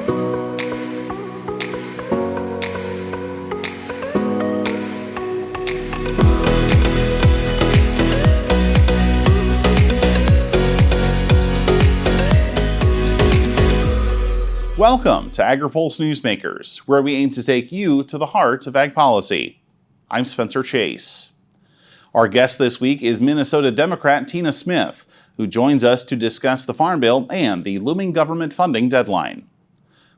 Welcome to Agri-Pulse Newsmakers, where we aim to take you to the heart of ag policy. I'm Spencer Chase. Our guest this week is Minnesota Democrat Tina Smith, who joins us to discuss the Farm Bill and the looming government funding deadline.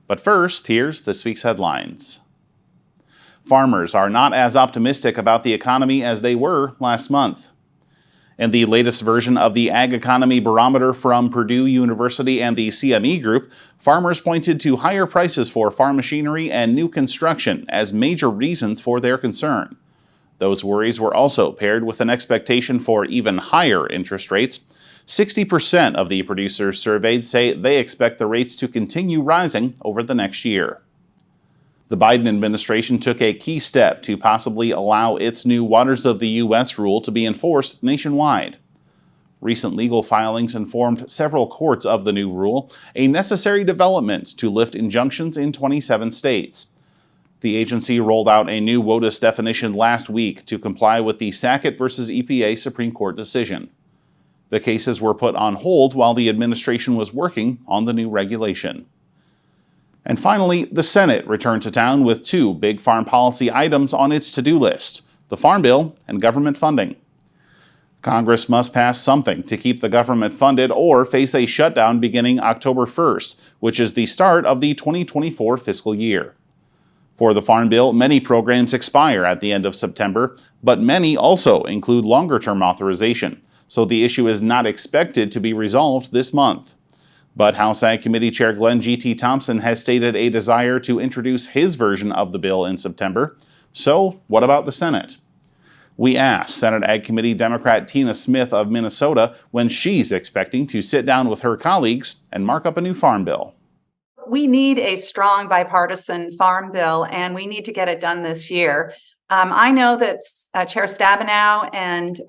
But first, here's this week's headlines. Farmers are not as optimistic about the economy as they were last month. In the latest version of the Ag Economy Barometer from Purdue University and the CME Group, farmers pointed to higher prices for farm machinery and new construction as major reasons for their concern. Those worries were also paired with an expectation for even higher interest rates. 60% of the producers surveyed say they expect the rates to continue rising over the next year. The Biden administration took a key step to possibly allow its new Waters of the U.S. rule to be enforced nationwide. Recent legal filings informed several courts of the new rule, a necessary development to lift injunctions in 27 states. The agency rolled out a new WOTUS definition last week to comply with the Sackett v. EPA Supreme Court decision. The cases were put on hold while the administration was working on the new regulation. And finally, the Senate returned to town with two big farm policy items on its to-do list: the Farm Bill and government funding. Congress must pass something to keep the government funded or face a shutdown beginning October 1st, which is the start of the 2024 fiscal year. For the Farm Bill, many programs expire at the end of September, but many also include longer-term authorization, so the issue is not expected to be resolved this month. But House Ag Committee Chair Glenn G.T. Thompson has stated a desire to introduce his version of the bill in September. So, what about the Senate? We asked Senate Ag Committee Democrat Tina Smith of Minnesota when she's expecting to sit down with her colleagues and mark up a new farm bill. We need a strong bipartisan farm bill, and we need to get it done this year. I know that Chair Stabenow and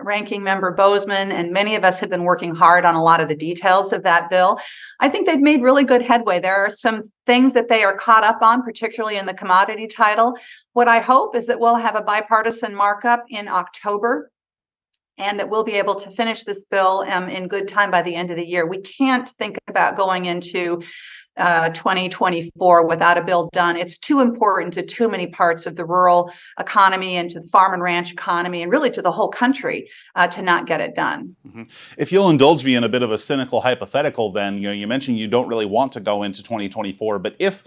Ranking Member Bozeman and many of us have been working hard on a lot of the details of that bill. I think they've made really good headway. There are some things that they are caught up on, particularly in the commodity title. What I hope is that we'll have a bipartisan markup in October, and that we'll be able to finish this bill in good time by the end of the year. We can't think about going into 2024 without a bill done. It's too important to too many parts of the rural economy and to the farm and ranch economy and really to the whole country to not get it done. Mm-hmm. If you'll indulge me in a bit of a cynical hypothetical, then you mentioned you don't really want to go into 2024, but if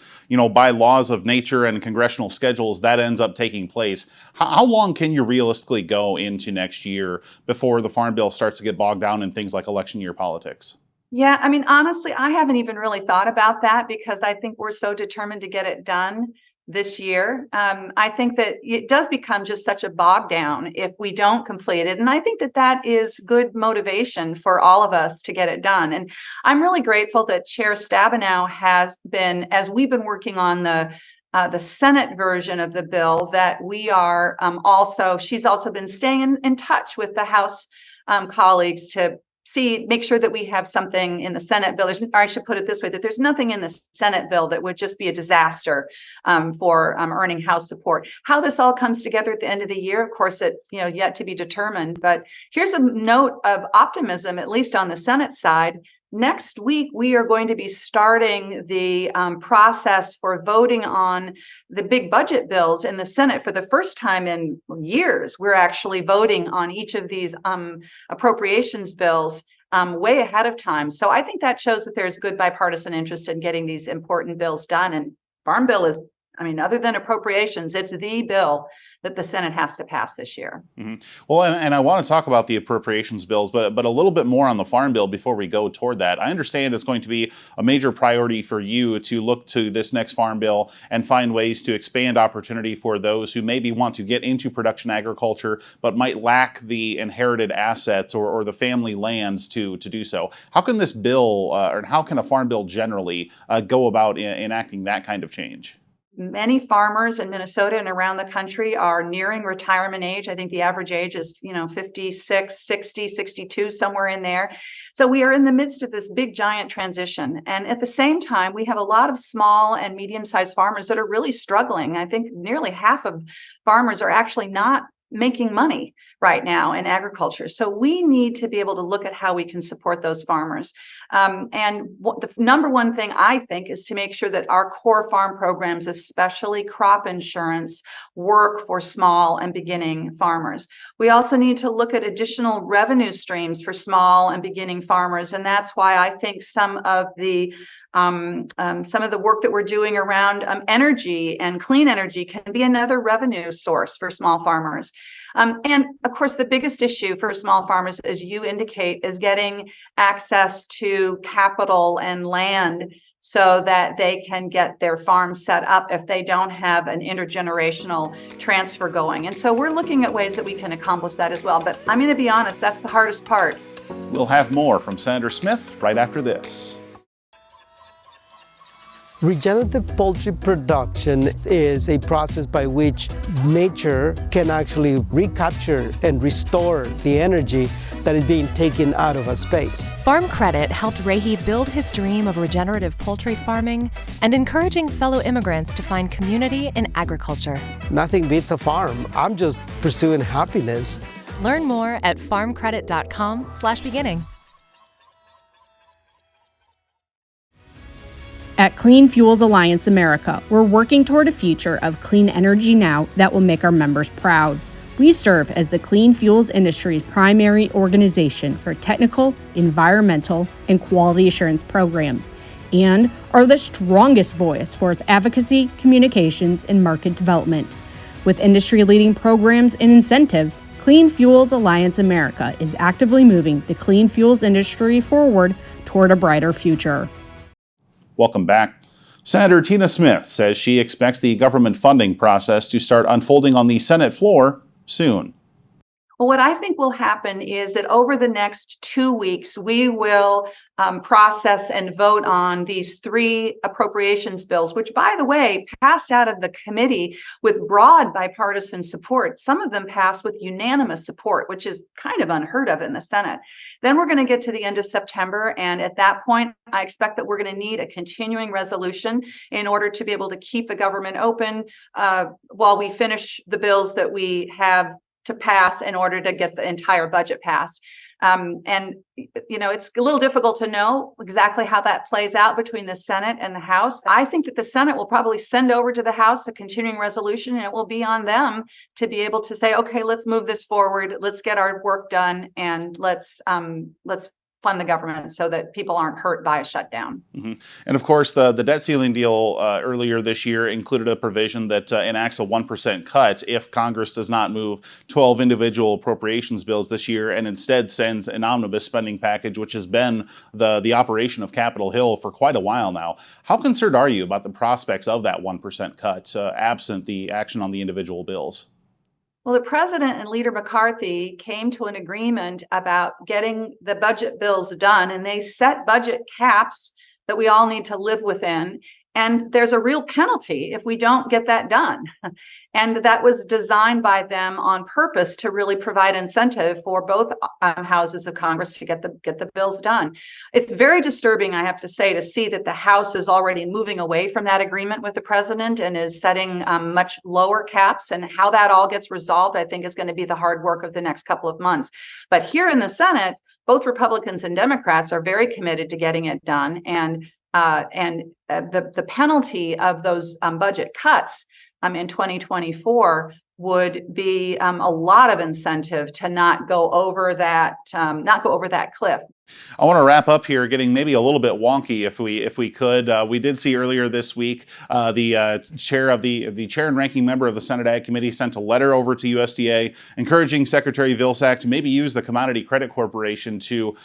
by laws of nature and congressional schedules that ends up taking place, how long can you realistically go into next year before the Farm Bill starts to get bogged down in things like election year politics? Yeah, I mean, honestly, I haven't even really thought about that because I think we're so determined to get it done this year. I think that it does become just such a bog down if we don't complete it. And I think that that is good motivation for all of us to get it done. And I'm really grateful that Chair Stabenow has been, as we've been working on the Senate version of the bill, that we are she's also been staying in touch with the House colleagues to make sure that we have something in the Senate bill. Or I should put it this way, that there's nothing in the Senate bill that would just be a disaster for earning House support. How this all comes together at the end of the year, of course, it's yet to be determined. But here's a note of optimism, at least on the Senate side. Next week, we are going to be starting the process for voting on the big budget bills in the Senate. For the first time in years, we're actually voting on each of these appropriations bills way ahead of time. So I think that shows that there's good bipartisan interest in getting these important bills done. And Farm Bill is, other than appropriations, it's the bill that the Senate has to pass this year. Mm-hmm. Well, and I want to talk about the appropriations bills, but a little bit more on the Farm Bill before we go toward that. I understand it's going to be a major priority for you to look to this next Farm Bill and find ways to expand opportunity for those who maybe want to get into production agriculture, but might lack the inherited assets or the family lands to do so. How can this bill, or how can a Farm Bill generally go about enacting that kind of change? many farmers in Minnesota and around the country are nearing retirement age. I think the average age is, 56, 60, 62, somewhere in there. So we are in the midst of this big, giant transition. And at the same time, we have a lot of small and medium-sized farmers that are really struggling. I think nearly half of farmers are actually not making money right now in agriculture. So we need to be able to look at how we can support those farmers. The number one thing I think is to make sure that our core farm programs, especially crop insurance, work for small and beginning farmers. We also need to look at additional revenue streams for small and beginning farmers. And that's why I think some of the work that we're doing around energy and clean energy can be another revenue source for small farmers. And of course, the biggest issue for small farmers, as you indicate, is getting access to capital and land so that they can get their farm set up if they don't have an intergenerational transfer going. And so we're looking at ways that we can accomplish that as well. But I'm going to be honest, that's the hardest part. We'll have more from Senator Smith right after this. Regenerative poultry production is a process by which nature can actually recapture and restore the energy that is being taken out of a space. Farm Credit helped Rahi build his dream of regenerative poultry farming and encouraging fellow immigrants to find community in agriculture. Nothing beats a farm. I'm just pursuing happiness. Learn more at farmcredit.com/beginning. At Clean Fuels Alliance America, we're working toward a future of clean energy now that will make our members proud. We serve as the clean fuels industry's primary organization for technical, environmental, and quality assurance programs, and are the strongest voice for its advocacy, communications, and market development. With industry-leading programs and incentives, Clean Fuels Alliance America is actively moving the clean fuels industry forward toward a brighter future. Welcome back. Senator Tina Smith says she expects the government funding process to start unfolding on the Senate floor soon. Well, what I think will happen is that over the next 2 weeks, we will process and vote on these 3 appropriations bills, which, by the way, passed out of the committee with broad bipartisan support. Some of them passed with unanimous support, which is kind of unheard of in the Senate. Then we're going to get to the end of September. And at that point, I expect that we're going to need a continuing resolution in order to be able to keep the government open while we finish the bills that we have to pass in order to get the entire budget passed. It's a little difficult to know exactly how that plays out between the Senate and the House. I think that the Senate will probably send over to the House a continuing resolution, and it will be on them to be able to say, okay, let's move this forward, let's get our work done, and let's fund the government so that people aren't hurt by a shutdown. Mm-hmm. And of course, the debt ceiling deal earlier this year included a provision that enacts a 1% cut if Congress does not move 12 individual appropriations bills this year and instead sends an omnibus spending package, which has been the operation of Capitol Hill for quite a while now. How concerned are you about the prospects of that 1% cut, absent the action on the individual bills? Well, the president and Leader McCarthy came to an agreement about getting the budget bills done, and they set budget caps that we all need to live within. And there's a real penalty if we don't get that done. And that was designed by them on purpose to really provide incentive for both houses of Congress to get the bills done. It's very disturbing, I have to say, to see that the House is already moving away from that agreement with the president and is setting much lower caps. And how that all gets resolved, I think, is going to be the hard work of the next couple of months. But here in the Senate, both Republicans and Democrats are very committed to getting it done. And the penalty of those budget cuts in 2024 would be a lot of incentive to not go over that cliff. I want to wrap up here, getting maybe a little bit wonky, if we could. We did see earlier this week the chair and ranking member of the Senate Ag Committee sent a letter over to USDA encouraging Secretary Vilsack to maybe use the Commodity Credit Corporation to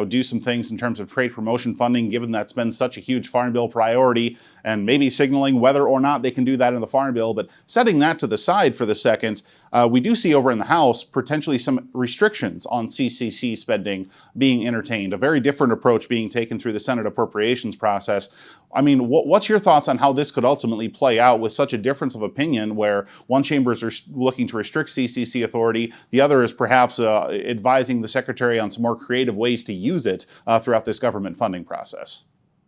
do some things in terms of trade promotion funding, given that's been such a huge Farm Bill priority, and maybe signaling whether or not they can do that in the Farm Bill. But setting that to the side for the second, we do see over in the House potentially some restrictions on CCC spending being introduced entertained, a very different approach being taken through the Senate appropriations process. I mean, what's your thoughts on how this could ultimately play out with such a difference of opinion where one chamber is looking to restrict CCC authority, the other is perhaps advising the Secretary on some more creative ways to use it throughout this government funding process?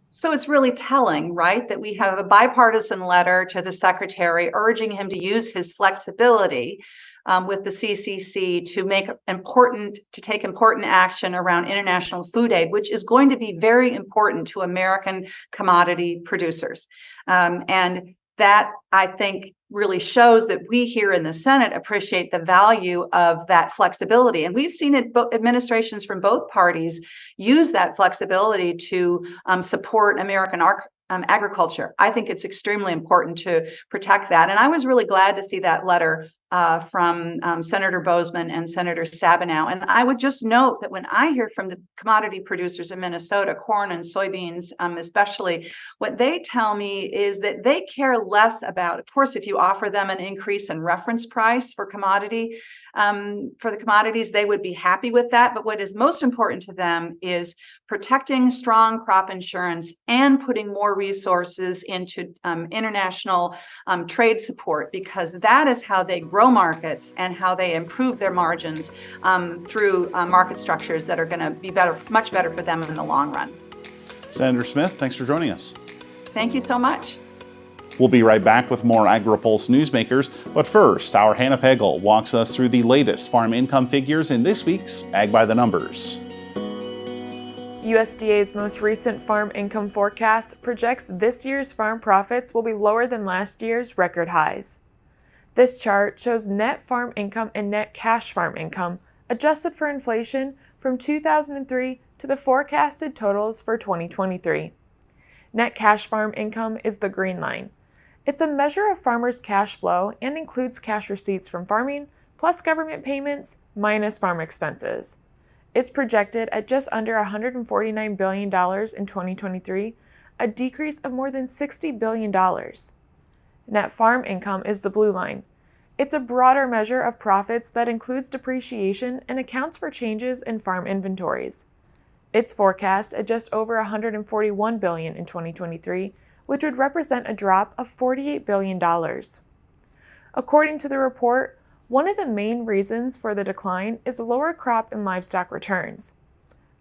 So it's really telling, right, that we have a bipartisan letter to the Secretary urging him to use his flexibility with the CCC to take important action around international food aid, which is going to be very important to American commodity producers. And that, I think, really shows that we here in the Senate appreciate the value of that flexibility. And we've seen administrations from both parties use that flexibility to support American agriculture. I think it's extremely important to protect that. And I was really glad to see that letter from Senator Bozeman and Senator Stabenow. And I would just note that when I hear from the commodity producers in Minnesota, corn and soybeans especially, what they tell me is that they care less about, of course, if you offer them an increase in reference price for the commodities, they would be happy with that. But what is most important to them is protecting strong crop insurance and putting more resources into international trade support, because that is how they grow markets and how they improve their margins through market structures that are going to be much better for them in the long run. Senator Smith, thanks for joining us. Thank you so much. We'll be right back with more Agri-Pulse Newsmakers, but first, our Hannah Pagel walks us through the latest farm income figures in this week's Ag by the Numbers. USDA's most recent farm income forecast projects this year's farm profits will be lower than last year's record highs. This chart shows net farm income and net cash farm income adjusted for inflation from 2003 to the forecasted totals for 2023. Net cash farm income is the green line. It's a measure of farmers' cash flow and includes cash receipts from farming plus government payments minus farm expenses. It's projected at just under $149 billion in 2023, a decrease of more than $60 billion. Net farm income is the blue line. It's a broader measure of profits that includes depreciation and accounts for changes in farm inventories. It's forecast at just over $141 billion in 2023, which would represent a drop of $48 billion. According to the report, one of the main reasons for the decline is lower crop and livestock returns.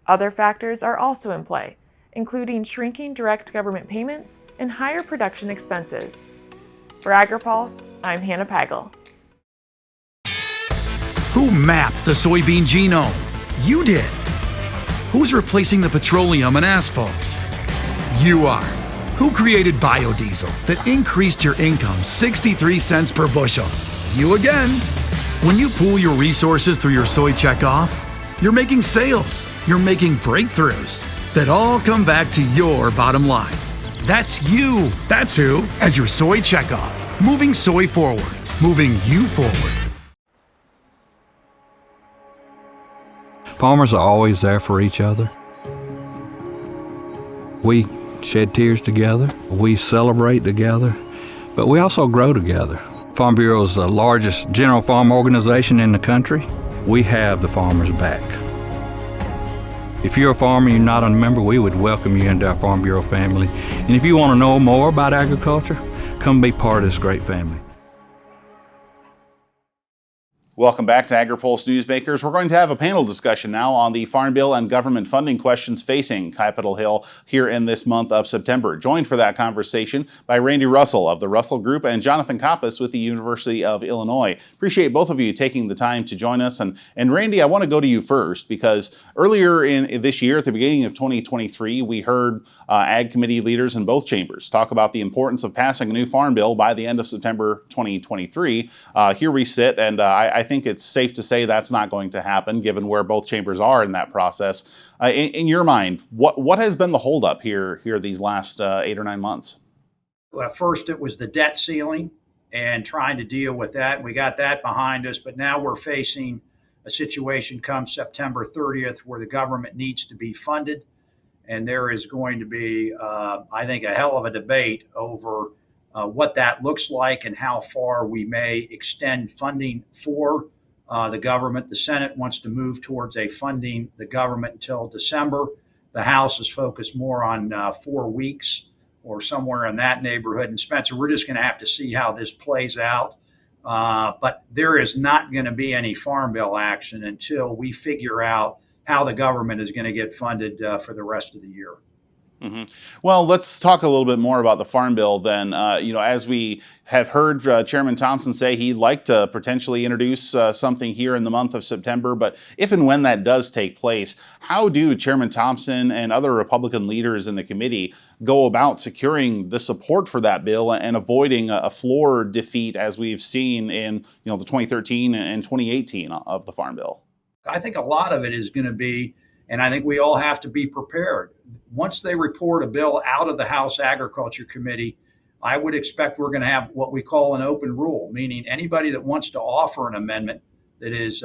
Other factors are also in play, including shrinking direct government payments and higher production expenses. For Agri-Pulse, I'm Hannah Pagel. Who mapped the soybean genome? You did. Who's replacing the petroleum and asphalt? You are. Who created biodiesel that increased your income 63 cents per bushel? You again. When you pool your resources through your soy checkoff, you're making sales, you're making breakthroughs that all come back to your bottom line. That's you. That's who, as your soy checkoff. Moving soy forward, moving you forward. Farmers are always there for each other. We shed tears together, we celebrate together, but we also grow together. Farm Bureau is the largest general farm organization in the country. We have the farmers' back. If you're a farmer and you're not a member, we would welcome you into our Farm Bureau family. And if you want to know more about agriculture, come be part of this great family. Welcome back to Agri-Pulse Newsmakers. We're going to have a panel discussion now on the Farm Bill and government funding questions facing Capitol Hill here in this month of September. Joined for that conversation by Randy Russell of the Russell Group and Jonathan Coppess with the University of Illinois. Appreciate both of you taking the time to join us. And Randy, I want to go to you first because earlier in this year, at the beginning of 2023, we heard Ag Committee leaders in both chambers talk about the importance of passing a new Farm Bill by the end of September 2023. Here we sit, and I think it's safe to say that's not going to happen given where both chambers are in that process. In your mind, what has been the holdup here these last 8 or 9 months? Well, first it was the debt ceiling and trying to deal with that. We got that behind us, but now we're facing a situation come September 30th where the government needs to be funded. And there is going to be, I think, a hell of a debate over what that looks like and how far we may extend funding for The Senate wants to move towards a funding the government until December. The House is focused more on 4 weeks or somewhere in that neighborhood. And Spencer, we're just going to have to see how this plays out. But there is not going to be any farm bill action until we figure out how the government is going to get funded for the rest of the year. Mm-hmm. Well, let's talk a little bit more about the Farm Bill then. As we have heard Chairman Thompson say, he'd like to potentially introduce something here in the month of September. But if and when that does take place, how do Chairman Thompson and other Republican leaders in the committee go about securing the support for that bill and avoiding a floor defeat as we've seen in the 2013 and 2018 of the Farm Bill? I think a lot of it is going to be, and I think we all have to be prepared. Once they report a bill out of the House Agriculture Committee, I would expect we're going to have what we call an open rule, meaning anybody that wants to offer an amendment that is,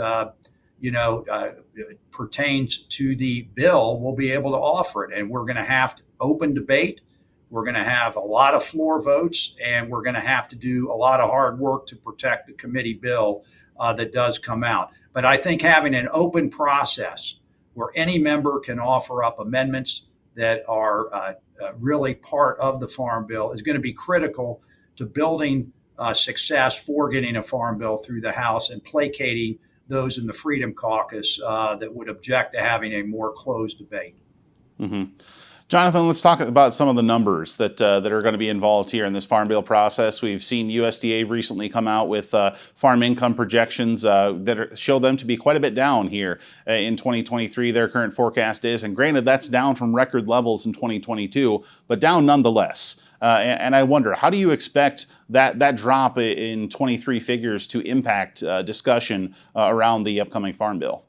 pertains to the bill will be able to offer it. And we're going to have open debate. We're going to have a lot of floor votes, and we're going to have to do a lot of hard work to protect the committee bill that does come out. But I think having an open process where any member can offer up amendments that are really part of the Farm Bill is going to be critical to building success for getting a Farm Bill through the House and placating those in the Freedom Caucus that would object to having a more closed debate. Mm-hmm. Jonathan, let's talk about some of the numbers that are going to be involved here in this Farm Bill process. We've seen USDA recently come out with farm income projections that show them to be quite a bit down here in 2023. Their current forecast is, and granted, that's down from record levels in 2022, but down nonetheless. And I wonder, how do you expect that drop in 23 figures to impact discussion around the upcoming Farm Bill?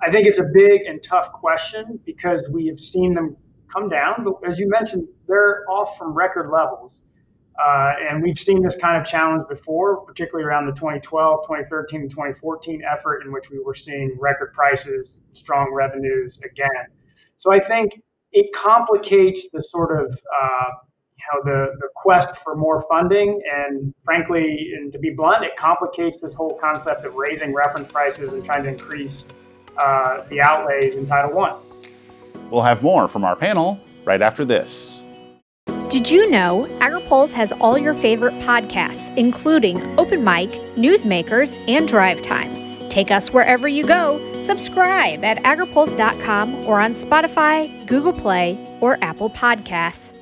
I think it's a big and tough question because we have seen them come down, but as you mentioned, they're off from record levels. And we've seen this kind of challenge before, particularly around the 2012, 2013, and 2014 effort in which we were seeing record prices, strong revenues again. So I think it complicates the sort of, the quest for more funding. And frankly, and to be blunt, it complicates this whole concept of raising reference prices and trying to increase the outlays in Title I. We'll have more from our panel right after this. Did you know Agri-Pulse has all your favorite podcasts, including Open Mic, Newsmakers, and Drive Time? Take us wherever you go. Subscribe at agripulse.com or on Spotify, Google Play, or Apple Podcasts.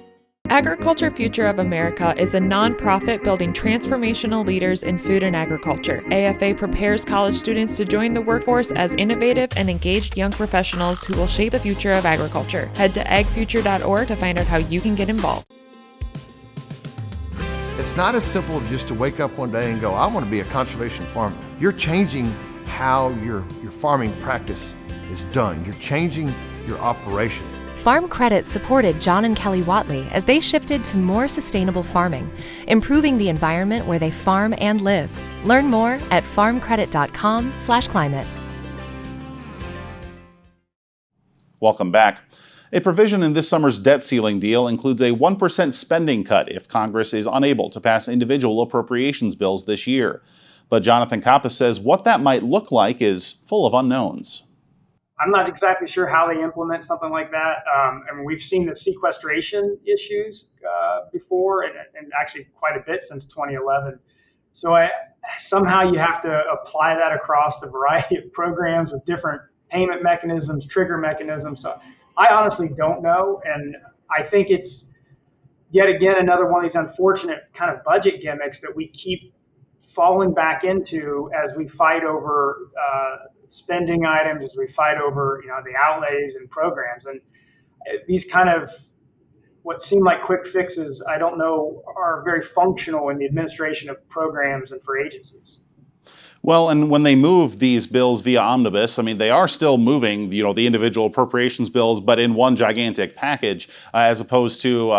Agriculture Future of America is a nonprofit building transformational leaders in food and agriculture. AFA prepares college students to join the workforce as innovative and engaged young professionals who will shape the future of agriculture. Head to agfuture.org to find out how you can get involved. It's not as simple just to wake up one day and go, I want to be a conservation farmer. You're changing how your farming practice is done. You're changing your operation. Farm Credit supported John and Kelly Watley as they shifted to more sustainable farming, improving the environment where they farm and live. Learn more at farmcredit.com/climate. Welcome back. A provision in this summer's debt ceiling deal includes a 1% spending cut if Congress is unable to pass individual appropriations bills this year. But Jonathan Coppess says what that might look like is full of unknowns. I'm not exactly sure how they implement something like that. We've seen the sequestration issues before, and actually quite a bit since 2011. So somehow you have to apply that across a variety of programs with different payment mechanisms, trigger mechanisms. So I honestly don't know, and I think it's yet again another one of these unfortunate kind of budget gimmicks that we keep falling back into as we fight over spending items, as we fight over the outlays and programs. And these kind of what seem like quick fixes, I don't know, are very functional in the administration of programs and for agencies. Well, and when they move these bills via omnibus, I mean, they are still moving, the individual appropriations bills, but in one gigantic package, as opposed to,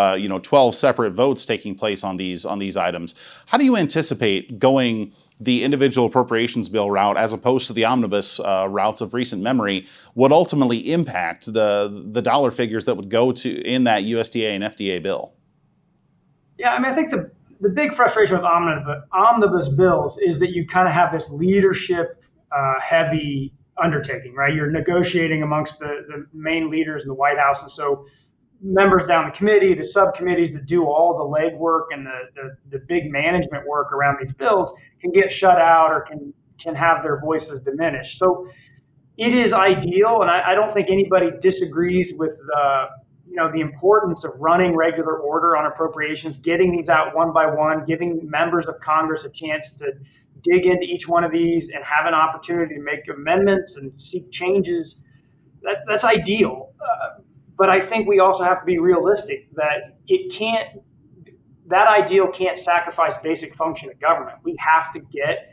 12 separate votes taking place on these items. How do you anticipate going the individual appropriations bill route as opposed to the omnibus routes of recent memory would ultimately impact the dollar figures that would go to in that USDA and FDA bill? Yeah, I think the big frustration with omnibus bills is that you kind of have this leadership heavy undertaking, right? You're negotiating amongst the main leaders in the White House. And so members down the committee, the subcommittees that do all the legwork and the big management work around these bills can get shut out or can have their voices diminished. So it is ideal, and I don't think anybody disagrees with the importance of running regular order on appropriations, getting these out one by one, giving members of Congress a chance to dig into each one of these and have an opportunity to make amendments and seek changes. That's ideal. But I think we also have to be realistic that that ideal can't sacrifice basic function of government. We have to get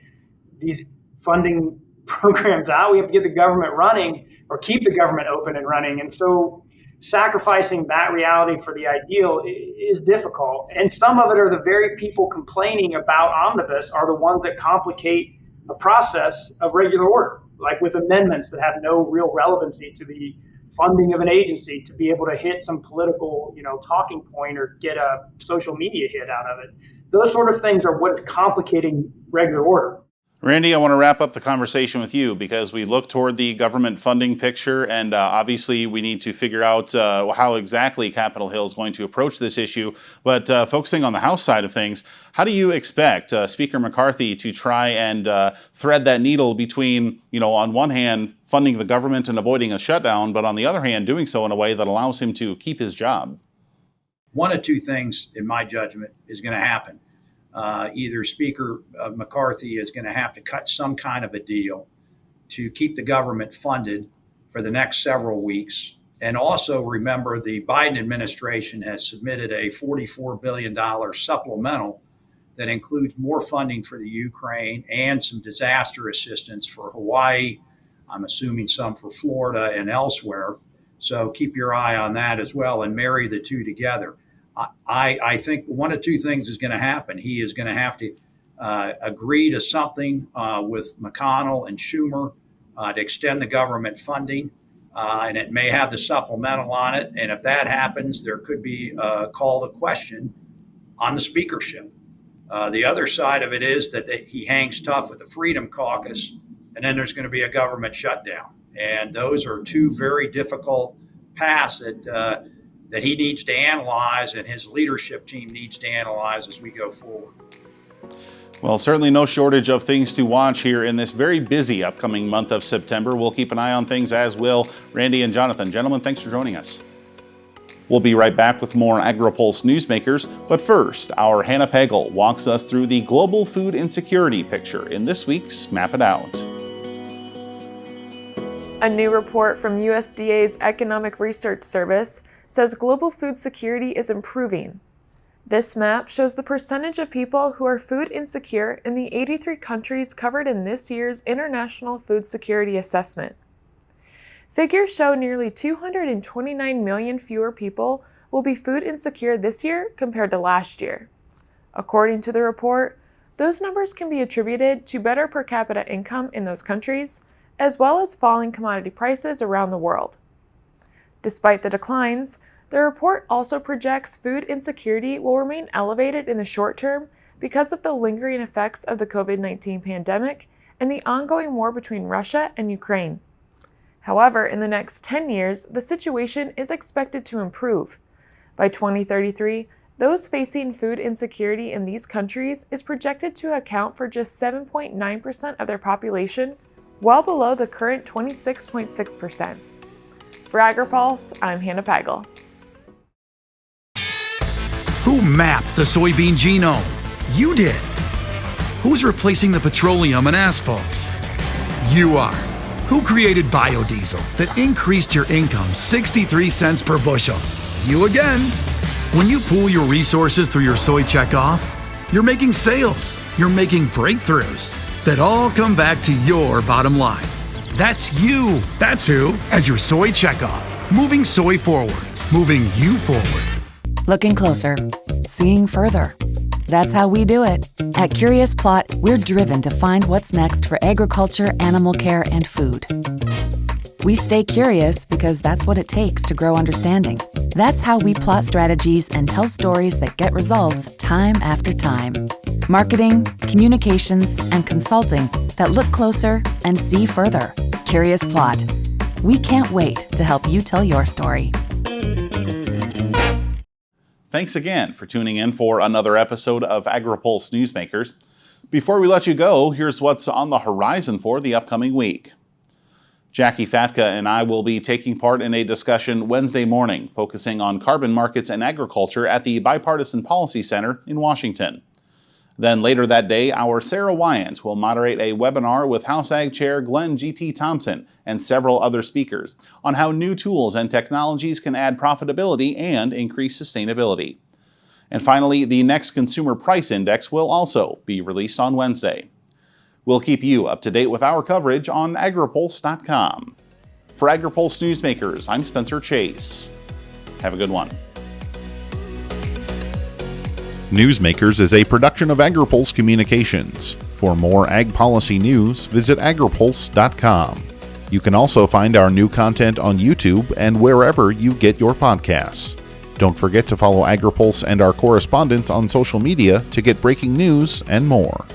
these funding programs out. We have to get the government running or keep the government open and running. And so sacrificing that reality for the ideal is difficult. And some of it are the very people complaining about omnibus are the ones that complicate a process of regular order, like with amendments that have no real relevancy to the funding of an agency to be able to hit some political, talking point or get a social media hit out of it. Those sort of things are what is complicating regular order. Randy, I want to wrap up the conversation with you because we look toward the government funding picture, and obviously we need to figure out how exactly Capitol Hill is going to approach this issue. But focusing on the House side of things, how do you expect Speaker McCarthy to try and thread that needle between, on one hand, funding the government and avoiding a shutdown, but on the other hand, doing so in a way that allows him to keep his job? One of two things, in my judgment, is going to happen. Either Speaker McCarthy is going to have to cut some kind of a deal to keep the government funded for the next several weeks. And also remember, the Biden administration has submitted a $44 billion supplemental that includes more funding for the Ukraine and some disaster assistance for Hawaii. I'm assuming some for Florida and elsewhere. So keep your eye on that as well and marry the two together. I think one of two things is going to happen. He is going to have to agree to something with McConnell and Schumer to extend the government funding, and it may have the supplemental on it. And if that happens, there could be a call to question on the speakership. The other side of it is that he hangs tough with the Freedom Caucus, and then there's going to be a government shutdown. And those are two very difficult paths that he needs to analyze and his leadership team needs to analyze as we go forward. Well, certainly no shortage of things to watch here in this very busy upcoming month of September. We'll keep an eye on things, as will Randy and Jonathan. Gentlemen, thanks for joining us. We'll be right back with more Agri-Pulse Newsmakers, but first, our Hannah Pagel walks us through the global food insecurity picture in this week's Map It Out. A new report from USDA's Economic Research Service says global food security is improving. This map shows the percentage of people who are food insecure in the 83 countries covered in this year's International Food Security Assessment. Figures show nearly 229 million fewer people will be food insecure this year compared to last year. According to the report, those numbers can be attributed to better per capita income in those countries, as well as falling commodity prices around the world. Despite the declines, the report also projects food insecurity will remain elevated in the short term because of the lingering effects of the COVID-19 pandemic and the ongoing war between Russia and Ukraine. However, in the next 10 years, the situation is expected to improve. By 2033, those facing food insecurity in these countries is projected to account for just 7.9% of their population, well below the current 26.6%. For Agri-Pulse, I'm Hannah Pagel. Who mapped the soybean genome? You did. Who's replacing the petroleum and asphalt? You are. Who created biodiesel that increased your income 63 cents per bushel? You again. When you pool your resources through your soy checkoff, you're making sales, you're making breakthroughs that all come back to your bottom line. That's you. That's who, as your soy checkoff. Moving soy forward, moving you forward. Looking closer, seeing further. That's how we do it. At Curious Plot, we're driven to find what's next for agriculture, animal care, and food. We stay curious because that's what it takes to grow understanding. That's how we plot strategies and tell stories that get results time after time. Marketing, communications, and consulting that look closer and see further. Curious Plot. We can't wait to help you tell your story. Thanks again for tuning in for another episode of Agri-Pulse Newsmakers. Before we let you go, here's what's on the horizon for the upcoming week. Jackie Fatka and I will be taking part in a discussion Wednesday morning focusing on carbon markets and agriculture at the Bipartisan Policy Center in Washington. Then later that day, our Sarah Wyant will moderate a webinar with House Ag Chair Glenn G.T. Thompson and several other speakers on how new tools and technologies can add profitability and increase sustainability. And finally, the next Consumer Price Index will also be released on Wednesday. We'll keep you up to date with our coverage on agripulse.com. For Agri-Pulse Newsmakers, I'm Spencer Chase. Have a good one. Newsmakers is a production of Agri-Pulse Communications. For more ag policy news, visit agripulse.com. You can also find our new content on YouTube and wherever you get your podcasts. Don't forget to follow Agri-Pulse and our correspondents on social media to get breaking news and more.